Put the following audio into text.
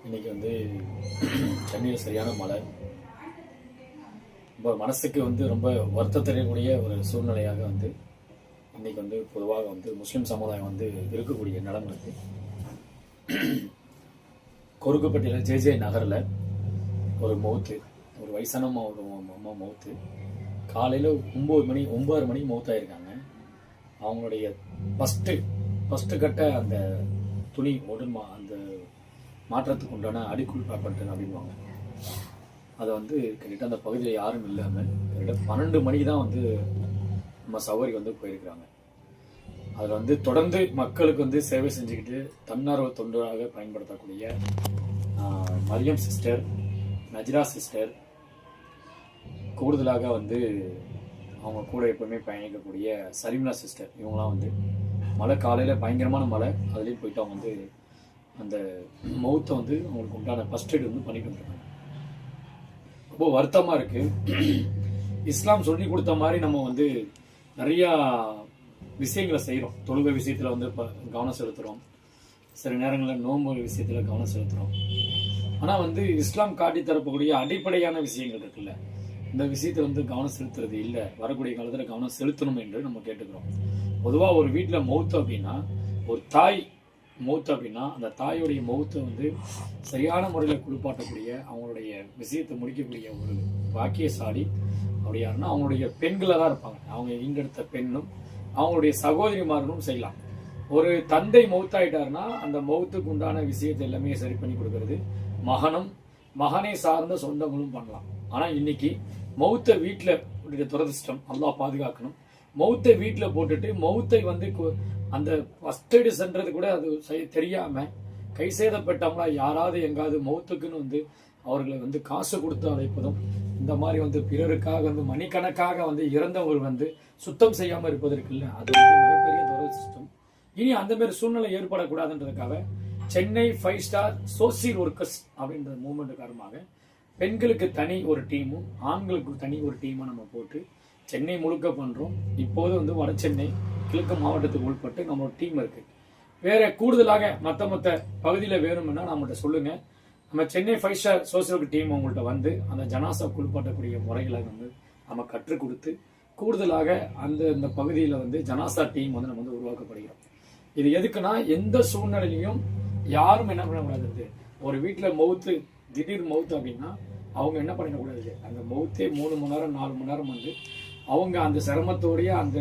இன்னைக்கு வந்து சென்னையில் சரியான மழை. ரொம்ப மனசுக்கு வந்து ரொம்ப வருத்தம் தெரியக்கூடிய ஒரு சூழ்நிலையாக வந்து இன்னைக்கு வந்து பொதுவாக வந்து முஸ்லீம் சமுதாயம் வந்து இருக்கக்கூடிய நிலைமை இருக்கு. கொருக்குப்பட்டியில் ஜே நகரில் ஒரு மௌத்து, ஒரு வயசான ஒரு அம்மா மௌத்து. காலையில் 9 மணி மௌத்தாயிருக்காங்க. அவங்களுடைய ஃபஸ்ட்டு கட்ட அந்த துணி உடம்பா அந்த மாற்றத்துக்கு உண்டான அடிக்குள்பாப்பட்டேன் அப்படின்வாங்க. அதை வந்து கிட்டத்தட்ட அந்த பகுதியில் யாரும் இல்லாமல் கிட்டத்தட்ட 12 மணிக்கு தான் வந்து நம்ம சவாரி வந்து போயிருக்கிறாங்க. அதில் வந்து தொடர்ந்து மக்களுக்கு வந்து சேவை செஞ்சுக்கிட்டு தன்னார்வ தொண்டராக பயன்படுத்தக்கூடிய மரியம் சிஸ்டர், நஜ்ரா சிஸ்டர், கூடுதலாக வந்து அவங்க கூட எப்பவுமே பயணிக்கக்கூடிய சரீம்னா சிஸ்டர், இவங்களாம் வந்து மழை காலையில் பயங்கரமான மழை, அதுலேயும் போயிட்டு அவங்க வந்து அந்த மௌத்தை வந்து அவங்களுக்கு உண்டான ஃபர்ஸ்ட் எய்ட் வந்து பண்ணிட்டு வந்துருக்காங்க. ரொம்ப வருத்தமாக இருக்குது. இஸ்லாம் சொல்லி கொடுத்த மாதிரி நம்ம வந்து நிறையா விஷயங்களை செய்கிறோம். தொழுகை விஷயத்தில் வந்து இப்போ கவனம் செலுத்துகிறோம், சில நேரங்களில் நோன்பு விஷயத்தில் கவனம் செலுத்துகிறோம். ஆனால் வந்து இஸ்லாம் காட்டி தரப்பக்கூடிய அடிப்படையான விஷயங்கள் இருக்குல்ல, இந்த விஷயத்தில் வந்து கவனம் செலுத்துறது இல்லை. வரக்கூடிய காலத்தில் கவனம் செலுத்தணும் என்று நம்ம கேட்டுக்கிறோம். பொதுவாக ஒரு வீட்டில் மௌத்து அப்படின்னா, ஒரு தாய் மௌத்து அப்படின்னா, அந்த தாயுடைய மௌத்தை வந்து சரியான முறையில் குளிப்பாட்டக்கூடிய, அவங்களுடைய விஷயத்தை முடிக்கக்கூடிய ஒரு பாக்கியசாலி அப்படி யாருன்னா அவங்களுடைய பெண்களை தான் இருப்பாங்க. அவங்க ஈண்டெடுத்த பெண்ணும் அவங்களுடைய சகோதரிமார்களும் செய்யலாம். ஒரு தந்தை மௌத்தாயிட்டாருன்னா அந்த மௌத்துக்கு உண்டான விஷயத்தை எல்லாமே சரி பண்ணி கொடுக்கறது மகனை சார்ந்த சொந்தங்களும் பண்ணலாம். ஆனால் இன்னைக்கு மௌத்தை வீட்டில் துரதிஷ்டம், அல்லாஹ் பாதுகாக்கணும். மௌத்தை வீட்டில் போட்டுட்டு மௌத்தை வந்து அந்த ஃபர்ஸ்ட் எய்டு சென்றது கூட அது தெரியாமல் கை சேதப்பட்டவங்களா யாராவது எங்காவது மௌத்துக்குன்னு வந்து அவர்களை வந்து காசு கொடுத்து அழைப்பதும், இந்த மாதிரி வந்து பிறருக்காக வந்து மணிக்கணக்காக வந்து இறந்தவர்கள் வந்து சுத்தம் செய்யாமல் இருப்பதற்கு இல்லை, அது வந்து மிகப்பெரிய துரதிஷ்டம். இனி அந்த மாதிரி சூழ்நிலை ஏற்படக்கூடாதுன்றதுக்காக சென்னை 5 ஸ்டார் சோசியல் ஒர்க்கர்ஸ் அப்படின்ற மூவ்மெண்ட் காரணமாக பெண்களுக்கு தனி ஒரு டீமும் ஆண்களுக்கு தனி ஒரு டீமாக நம்ம போட்டு சென்னை முழுக்க பண்ணுறோம். இப்போது வந்து வட சென்னை கிழக்கு மாவட்டத்துக்கு உட்பட்டு நம்மளோட டீம் இருக்கு. வேற கூடுதலாக மற்ற பகுதியில் வேணும்னா நம்மகிட்ட சொல்லுங்க. நம்ம சென்னை 5 ஸ்டார் சோசியல் டீம் உங்கள்கிட்ட வந்து அந்த ஜனாசா குளிப்பாட்டக்கூடிய முறைகளை வந்து நம்ம கற்றுக் கொடுத்து கூடுதலாக இந்த பகுதியில் வந்து ஜனாசா டீம் வந்து நம்ம வந்து உருவாக்கப்படுகிறோம். இது எதுக்குன்னா, எந்த சூழ்நிலையிலையும் யாரும் என்ன பண்ணக்கூடாது, ஒரு வீட்டில் திடீர் மௌத்து அப்படின்னா அவங்க என்ன பண்ணக்கூடாது, அந்த மௌத்தே 3 மணி நேரம் 4 மணி நேரம் வந்து அவங்க அந்த சிரமத்தோடைய அந்த